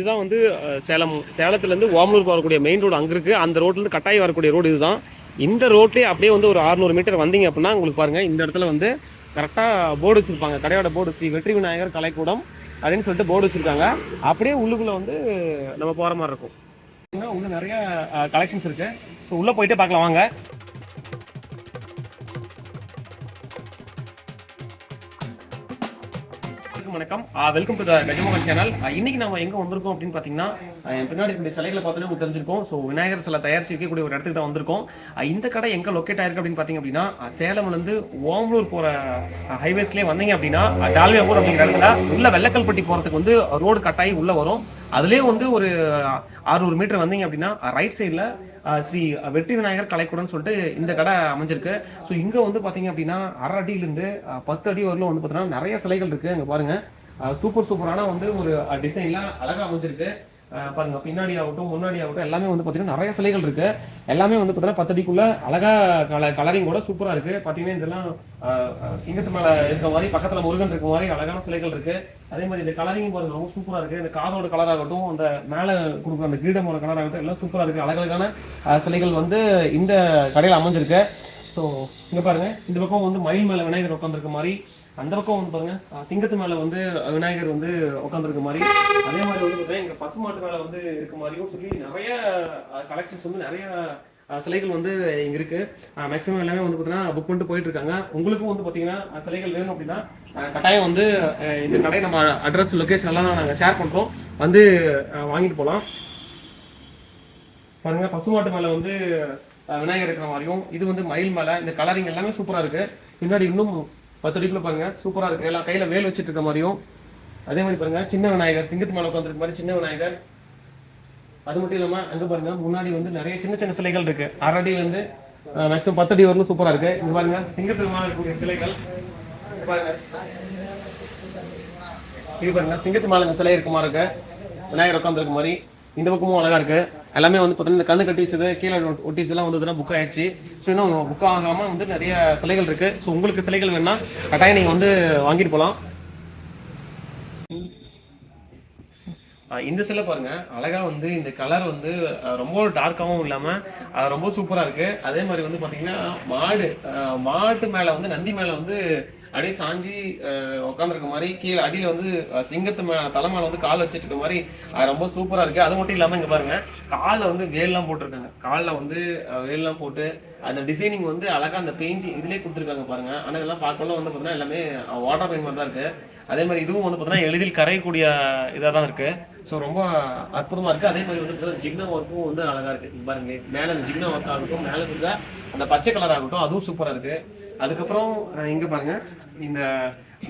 இதுதான் வந்து சேலத்துலேருந்து ஓமலூர் போகக்கூடிய மெயின் ரோடு அங்கே இருக்குது. அந்த ரோட்லேருந்து கட்டாயம் வரக்கூடிய ரோடு இதுதான். இந்த ரோட்லேயே அப்படியே வந்து ஒரு 600 மீட்டர் வந்தீங்க அப்படின்னா உங்களுக்கு பாருங்கள், இந்த இடத்துல வந்து கரெக்டாக போர்டு வச்சுருப்பாங்க. கடையோட போர்டு ஸ்ரீ வெற்றி விநாயகர் கலைக்கூடம் அப்படின்னு சொல்லிட்டு போர்டு வச்சுருக்காங்க. அப்படியே உள்ளுக்குள்ளே வந்து நம்ம போகிற மாதிரி இருக்கும். உள்ள நிறைய கலெக்ஷன்ஸ் இருக்குது. ஸோ உள்ளே போயிட்டே பார்க்கலாம் வாங்க. வணக்கம், வெல்கம் டு த கஜமோகன் சேனல். இன்னைக்கு நம்ம எங்க வந்திருக்கோம் அப்படின்னு பாத்தீங்கன்னா, என் பின்னாடி இந்த சிலைகளை பார்த்தோன்னே உங்களுக்கு தெரிஞ்சிருக்கும். ஸோ விநாயகர் சிலை தயாரிச்சு வைக்கக்கூடிய ஒரு இடத்துக்கு தான் வந்திருக்கோம். இந்த கடை எங்க லொக்கேட் ஆயிருக்கு அப்படின்னு பாத்தீங்க அப்படின்னா, சேலம்லேருந்து ஓமலூர் போற ஹைவேஸ்லேயே வந்தீங்க அப்படின்னா டால்மியாபூர் அப்படிங்கிற இடத்துல உள்ள வெள்ளக்கல்பட்டி போறதுக்கு வந்து ரோடு கட்டாயி உள்ள வரும். அதுலேயே வந்து ஒரு 600 மீட்டர் வந்தீங்க அப்படின்னா ரைட் சைடில் ஸ்ரீ வெற்றி விநாயகர் கலைக்கூடம்னு சொல்லிட்டு இந்த கடை அமைஞ்சிருக்கு. ஸோ இங்கே வந்து பார்த்தீங்க அப்படின்னா 1/2 அடியிலேருந்து 10 அடி வரலும் வந்து பார்த்தீங்கன்னா நிறைய சிலைகள் இருக்குது. அங்கே பாருங்கள், சூப்பரான வந்து ஒரு டிசைன்லாம் அழகாக அமைஞ்சிருக்கு. பாருங்க, பின்னாடி ஆகட்டும் முன்னாடி ஆகட்டும் எல்லாமே வந்து பார்த்தீங்கன்னா நிறைய சிலைகள் இருக்கு. எல்லாமே வந்து பார்த்தீங்கன்னா 10 அடிக்குள்ள அழகா கலரிங் கூட சூப்பராக இருக்கு. பார்த்தீங்கன்னா இதெல்லாம் சிங்கத்து மேலே இருக்க மாதிரி, பக்கத்தில் முருகன் இருக்க மாதிரி அழகான சிலைகள் இருக்கு. அதே மாதிரி இந்த கலரிங் பாருங்க, ரொம்ப சூப்பராக இருக்கு. இந்த காதோட கலர் ஆகட்டும், அந்த மேலே கொடுக்குற அந்த கிரீடமோட கலர் ஆகட்டும் எல்லாம் சூப்பராக இருக்கு. அழகழகான சிலைகள் வந்து இந்த கடையில் அமைஞ்சிருக்கு. ஸோ இங்கே பாருங்க, இந்த பக்கம் வந்து மயில் மேலே விநாயகர் உட்காந்துருக்க மாதிரி, அந்த பக்கம் வந்து பாருங்க சிங்கத்து மேலே வந்து விநாயகர் வந்து உட்காந்துருக்க மாதிரி, அதே மாதிரி வந்து பார்த்தீங்கன்னா இங்கே பசுமாட்டு மேலே வந்து இருக்க மாதிரியும் சொல்லி நிறைய கலெக்ஷன்ஸ் வந்து நிறைய சிலைகள் வந்து இங்கே இருக்கு. மேக்ஸிமம் எல்லாமே வந்து பார்த்தீங்கன்னா புக் பண்ணிட்டு போயிட்டு இருக்காங்க. உங்களுக்கும் வந்து பார்த்தீங்கன்னா சிலைகள் வேணும் அப்படின்னா கட்டாயம் வந்து இந்த கடை நம்ம அட்ரஸ் லொக்கேஷன் எல்லாம் நாங்கள் ஷேர் பண்ணுறோம், வந்து வாங்கிட்டு போகலாம். பாருங்க, பசுமாட்டு மேலே வந்து விநாயகர் இருக்கிற மாதிரியும், இது வந்து மயில் மேலே, இந்த கலரிங் எல்லாமே சூப்பராக இருக்கு. பின்னாடி இன்னும் 10 அடிக்குள்ள பாருங்க சூப்பராக இருக்கு. எல்லாம் கையில் வேல் வச்சுட்டு இருக்க மாதிரியும், அதே மாதிரி பாருங்க சின்ன விநாயகர் சிங்கத்து மேலே உட்காந்துருக்க மாதிரி சின்ன விநாயகர். அது மட்டும் இல்லாமல் அங்கே பாருங்க முன்னாடி வந்து நிறைய சின்ன சிலைகள் இருக்கு. 1/2 அடியிலேருந்து மேக்ஸிமம் 10 அடி வரலும் சூப்பராக இருக்கு. இங்க பாருங்க சிங்கத்துக்கு மேலே இருக்கக்கூடிய சிலைகள் பாருங்க. இது பாருங்க சிங்கத்து மேலே சிலை இருக்க மாதிரி இருக்கு, விநாயகர் உட்காந்துருக்க மாதிரி. இந்த பக்கமும் அழகா இருக்கு. எல்லாமே வந்து பார்த்தீங்கன்னா இந்த கண்ணு கட்டி வச்சது கீழே ஒட்டிச்செல்லாம் வந்து புக் ஆயிடுச்சு. ஸோ இன்னும் புக் ஆகாமல் வந்து நிறைய சிலைகள் இருக்கு. ஸோ உங்களுக்கு சிலைகள் வேணா கட்டாயம் நீங்கள் வந்து வாங்கிட்டு போகலாம். இந்த சிலை பாருங்க, அழகா வந்து இந்த கலர் வந்து ரொம்ப டார்க்காகவும் இல்லாமல் ரொம்ப சூப்பராக இருக்கு. அதே மாதிரி வந்து பார்த்தீங்கன்னா மாட்டு மேலே வந்து நந்தி மேலே வந்து அப்படியே சாஞ்சி உட்காந்துருக்க மாதிரி, கீழே அடியில் வந்து சிங்கத்து தலை மேலே வந்து கால் வச்சுட்டு இருக்க மாதிரி ரொம்ப சூப்பராக இருக்குது. அது மட்டும் இல்லாமல் இங்கே பாருங்கள், காலில் வந்து வேல்லாம் போட்டிருக்காங்க. காலில் வந்து வேல்லாம் போட்டு அந்த டிசைனிங் வந்து அழகாக அந்த பெயிண்டிங் இதிலே கொடுத்துருக்காங்க பாருங்கள். ஆனால் இதெல்லாம் பார்க்கலாம் வந்து பார்த்தீங்கன்னா எல்லாமே வாட்டர் பெயிண்ட் மாதிரி தான் இருக்குது. அதே மாதிரி இதுவும் வந்து பார்த்தீங்கன்னா எளிதில் கரையக்கூடிய இதாக தான் இருக்குது. ஸோ ரொம்ப அற்புதமாக இருக்குது. அதே மாதிரி வந்து ஜிக்னா ஒர்க்கும் வந்து அழகாக இருக்குது. பாருங்க, மேலே அந்த ஜிக்னா ஒர்க் ஆகட்டும், மேலே இருக்க அந்த பச்சை கலர் ஆகட்டும், அதுவும் சூப்பராக இருக்குது. அதுக்கப்புறம் இங்கே பாருங்க, இந்த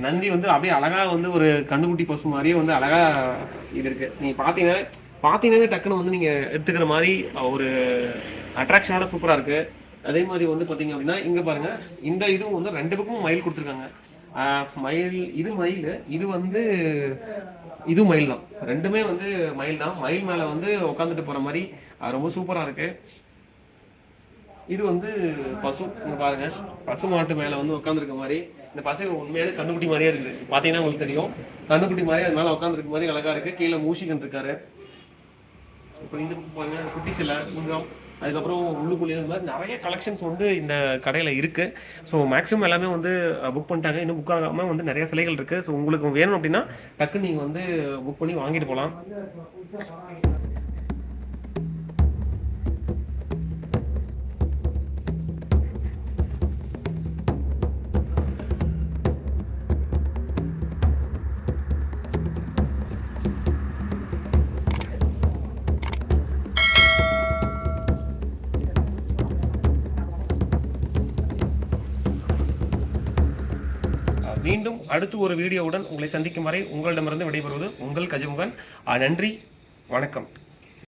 நந்தி வந்து அப்படியே அழகா வந்து ஒரு கண்ணுக்குட்டி பசு மாதிரியே வந்து அழகா இது இருக்கு. நீங்க பார்த்தீங்கன்னா டக்குன்னு வந்து நீங்க எடுத்துக்கிற மாதிரி ஒரு அட்ராக்ஷனோட சூப்பரா இருக்கு. அதே மாதிரி வந்து பார்த்தீங்க அப்படின்னா இங்க பாருங்க, இந்த இதுவும் வந்து 2 பக்கமும் மயில் கொடுத்துருக்காங்க. மயில் இது வந்து இது மயில் தான், ரெண்டுமே வந்து மயில் தான். மயில் மேல வந்து உட்காந்துட்டு போற மாதிரி ரொம்ப சூப்பரா இருக்கு. இது வந்து பசு, பாருங்க பசு மாட்டு மேல வந்து உட்காந்துருக்க மாதிரி. இந்த பசங்க உண்மையான கண்ணுக்குட்டி மாதிரியே இருக்குது. பார்த்தீங்கன்னா உங்களுக்கு தெரியும், கண்ணுக்குட்டி மாதிரி அது மேலே உட்காந்துருக்க மாதிரி அழகா இருக்கு. கீழே மூஷிகன் இருக்காரு. இப்போ இந்த பாருங்க குட்டி சிலை, சிங்கம், அதுக்கப்புறம் உள்ளுக்குள்ளே இந்த மாதிரி நிறைய கலெக்ஷன்ஸ் வந்து இந்த கடையில் இருக்கு. ஸோ மேக்ஸிமம் எல்லாமே வந்து புக் பண்ணிட்டாங்க. இன்னும் புக் ஆகாமல் வந்து நிறைய சிலைகள் இருக்கு. ஸோ உங்களுக்கு வேணும் அப்படின்னா டக்குன்னு நீங்கள் வந்து புக் பண்ணி வாங்கிட்டு போகலாம். மீண்டும் அடுத்து ஒரு வீடியோவுடன் உங்களை சந்திக்கும் வரை உங்களிடமிருந்து விடைபெறுவது உங்கள் கஜமுகன். நன்றி, வணக்கம்.